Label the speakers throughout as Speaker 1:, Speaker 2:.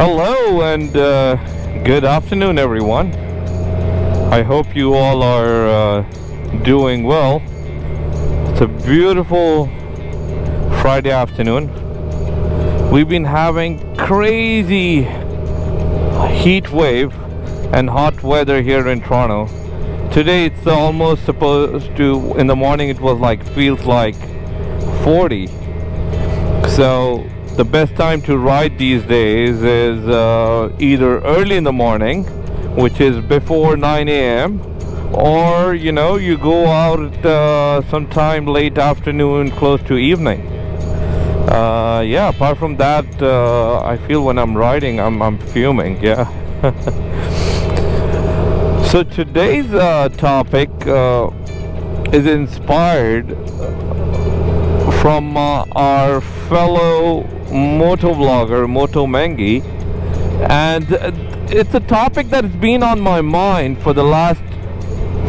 Speaker 1: Hello and good afternoon, everyone. I hope you all are doing well. It's a beautiful Friday afternoon. We've been having crazy heat wave and hot weather here in Toronto. Today it's almost supposed to, in the morning it was feels like 40. So the best time to ride these days is either early in the morning, which is before 9 a.m., or you go out sometime late afternoon, close to evening. Apart from that, I feel when I'm riding, I'm fuming. Yeah. So today's topic is inspired from our fellow motovlogger, MotoMengi, and it's a topic that has been on my mind for the last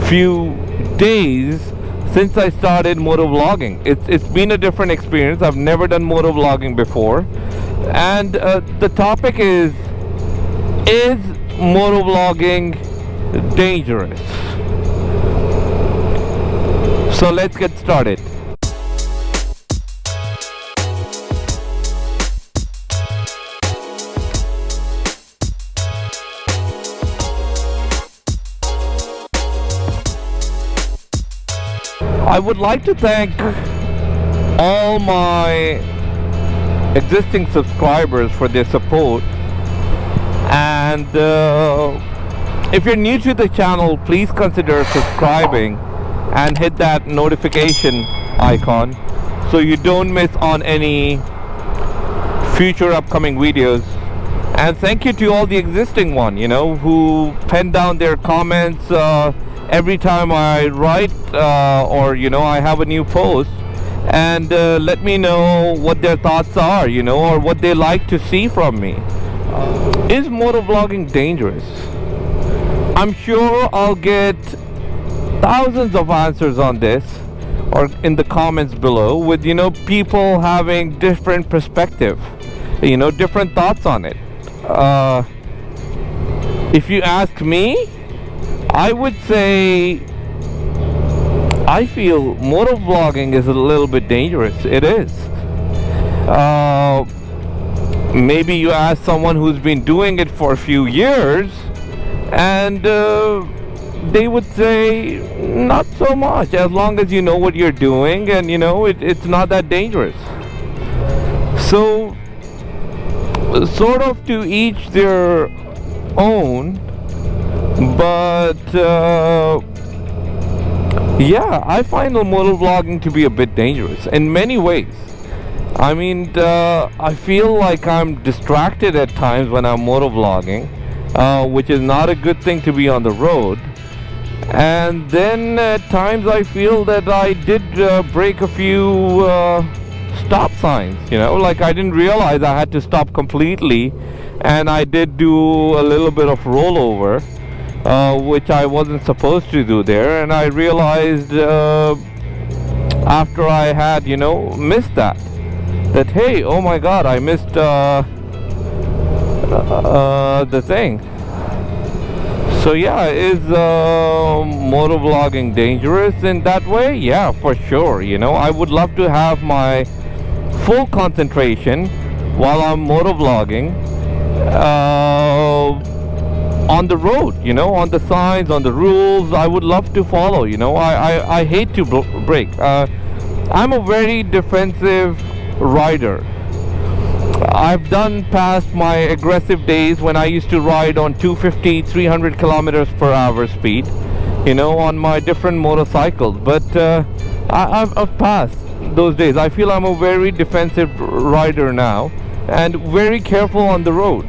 Speaker 1: few days since I started motovlogging. It's been a different experience. I've never done motovlogging before, and the topic is motovlogging dangerous? So let's get started. I would like to thank all my existing subscribers for their support, and if you're new to the channel, please consider subscribing and hit that notification icon so you don't miss on any future upcoming videos. And thank you to all the existing one, who pen down their comments every time I write or I have a new post, and let me know what their thoughts are, or what they like to see from me. Is motovlogging dangerous? I'm sure I'll get thousands of answers on this or in the comments below, with people having different perspective, different thoughts on it. If you ask me, I would say I feel motovlogging is a little bit dangerous. It is. Maybe you ask someone who's been doing it for a few years, and they would say not so much, as long as you know what you're doing, and it's not that dangerous. So sort of to each their own, but I find the motovlogging to be a bit dangerous in many ways. I mean, I feel like I'm distracted at times when I'm motovlogging, which is not a good thing to be on the road. And then at times I feel that I did break a few stop signs, I didn't realize I had to stop completely, and I did do a little bit of rollover, which I wasn't supposed to do there, and I realized after I had missed that hey, oh my god, I missed the thing. So is motovlogging dangerous in that way? Yeah, for sure. I would love to have my full concentration while I'm motovlogging on the road, on the signs, on the rules. I would love to follow. I hate to break. I'm a very defensive rider. I've done past my aggressive days when I used to ride on 250, 300 kilometers per hour speed, on my different motorcycles. But I've passed those days. I feel I'm a very defensive rider now, and very careful on the road.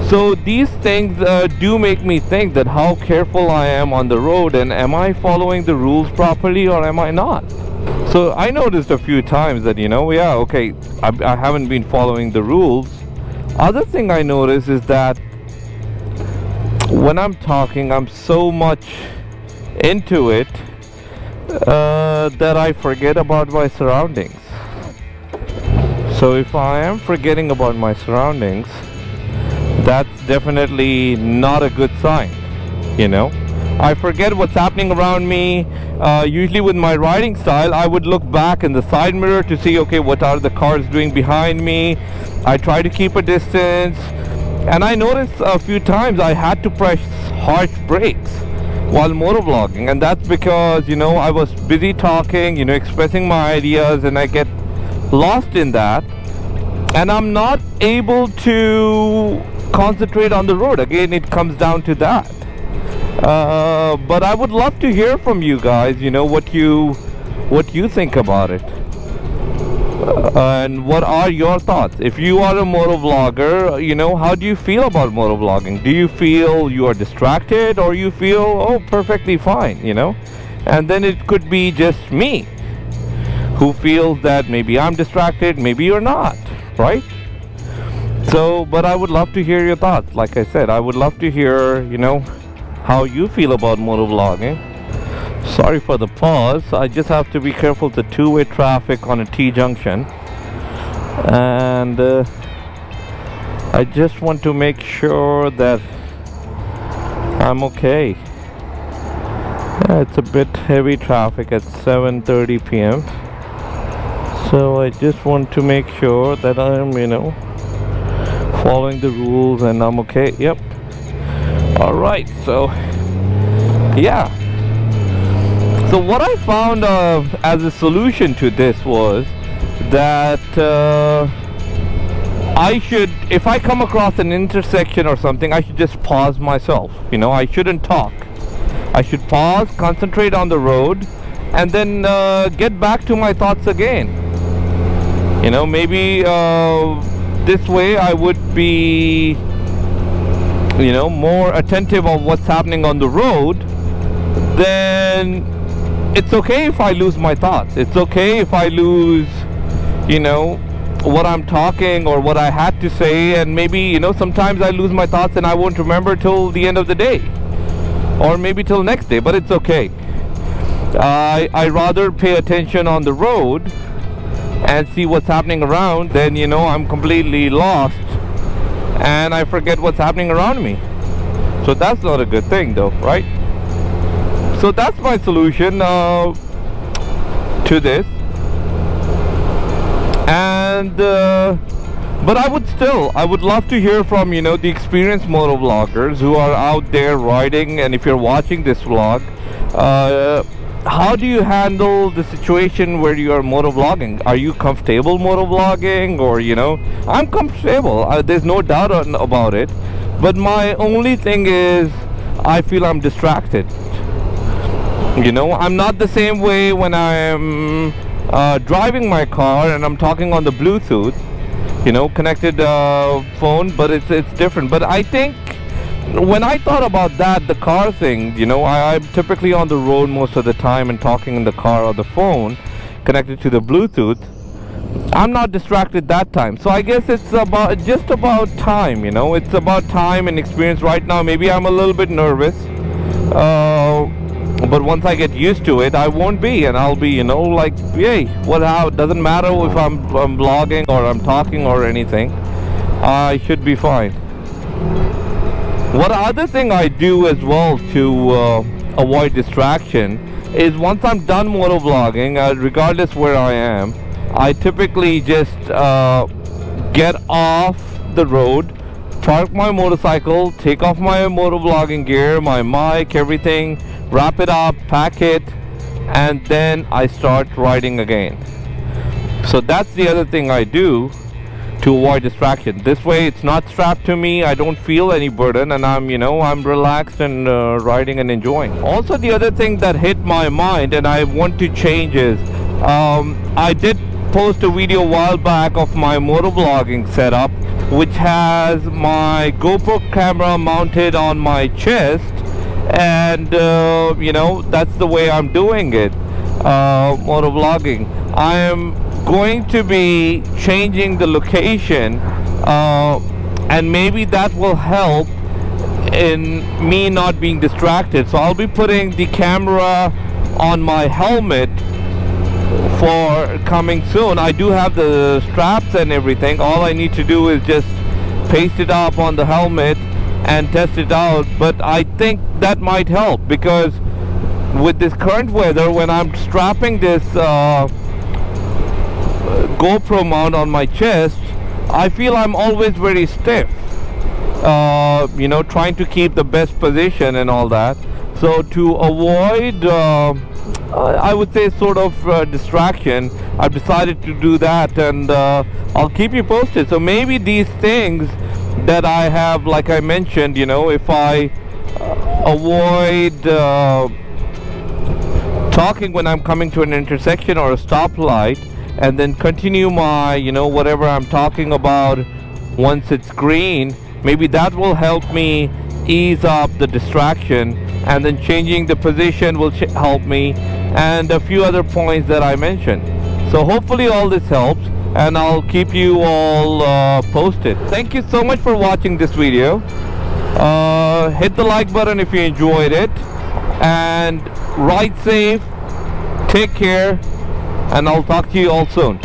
Speaker 1: So these things do make me think that how careful I am on the road, and am I following the rules properly or am I not? So I noticed a few times that I haven't been following the rules. Other thing I notice is that when I'm talking, I'm so much into it that I forget about my surroundings. So if I am forgetting about my surroundings, that's definitely not a good sign, you know. I forget what's happening around me. Usually with my riding style, I would look back in the side mirror to see, okay, what are the cars doing behind me. I try to keep a distance, and I noticed a few times I had to press harsh brakes while motovlogging, and that's because, you know, I was busy talking, you know, expressing my ideas, and I get lost in that, and I'm not able to concentrate on the road. Again, it comes down to that. But I would love to hear from you guys, you know, what you think about it, and what are your thoughts. If you are a motovlogger, you know, how do you feel about motovlogging? Do you feel you are distracted, or you feel, oh, perfectly fine, you know? And then it could be just me who feels that maybe I'm distracted, maybe you're not, right? So, but I would love to hear your thoughts. Like I said, I would love to hear, you know, how you feel about motovlogging. Sorry for the pause. I just have to be careful the two-way traffic on a T-junction, and I just want to make sure that I'm okay. Yeah, it's a bit heavy traffic at 7:30 p.m. So I just want to make sure that I'm, you know, following the rules and I'm okay. Yep. All right. So yeah. So what I found as a solution to this was that I should, if I come across an intersection or something, I should just pause myself. You know, I shouldn't talk. I should pause, concentrate on the road, and then get back to my thoughts again. You know, maybe this way I would be, you know, more attentive of what's happening on the road. Then it's okay if I lose my thoughts. It's okay if I lose, you know, what I'm talking or what I had to say. And maybe, you know, sometimes I lose my thoughts and I won't remember till the end of the day, or maybe till next day, but it's okay. I rather pay attention on the road and see what's happening around than, you know, I'm completely lost and I forget what's happening around me. So that's not a good thing though, right? So that's my solution to this. And but I would love to hear from, you know, the experienced motovloggers who are out there riding. And if you're watching this vlog, how do you handle the situation where you are motovlogging? Are you comfortable motovlogging? Or, you know, I'm comfortable, there's no doubt about it, but my only thing is I feel I'm distracted. You know, I'm not the same way when I'm driving my car and I'm talking on the Bluetooth, you know, connected phone, but it's different. But I think when I thought about that, the car thing, you know, I'm typically on the road most of the time and talking in the car or the phone connected to the Bluetooth. I'm not distracted that time. So I guess it's just about time, you know, it's about time and experience. Right now maybe I'm a little bit nervous, but once I get used to it, I won't be, and I'll be, you know, like, yay, how it doesn't matter if I'm vlogging or I'm talking or anything, I should be fine. What other thing I do as well to avoid distraction is, once I'm done motovlogging, regardless where I am, I typically just get off the road, park my motorcycle, take off my motovlogging gear, my mic, everything, wrap it up, pack it, and then I start riding again. So that's the other thing I do to avoid distraction. This way it's not strapped to me, I don't feel any burden, and I'm, you know, I'm relaxed and riding and enjoying. Also, the other thing that hit my mind and I want to change is, I did post a video a while back of my motovlogging setup, which has my GoPro camera mounted on my chest, and you know, that's the way I'm doing it, motovlogging. I am going to be changing the location, and maybe that will help in me not being distracted. So I'll be putting the camera on my helmet for coming soon. I do have the straps and everything. All I need to do is just paste it up on the helmet and test it out, but I think that might help, because with this current weather, when I'm strapping this GoPro mount on my chest, I feel I'm always very stiff, you know, trying to keep the best position and all that. So to avoid I would say sort of distraction, I've decided to do that, and I'll keep you posted. So maybe these things that I have, like I mentioned, you know, if I avoid talking when I'm coming to an intersection or a stoplight, and then continue my, you know, whatever I'm talking about once it's green, maybe that will help me ease up the distraction, and then changing the position will help me, and a few other points that I mentioned. So hopefully all this helps, and I'll keep you all posted. Thank you so much for watching this video. Hit the like button if you enjoyed it, and ride safe, take care, and I'll talk to you all soon.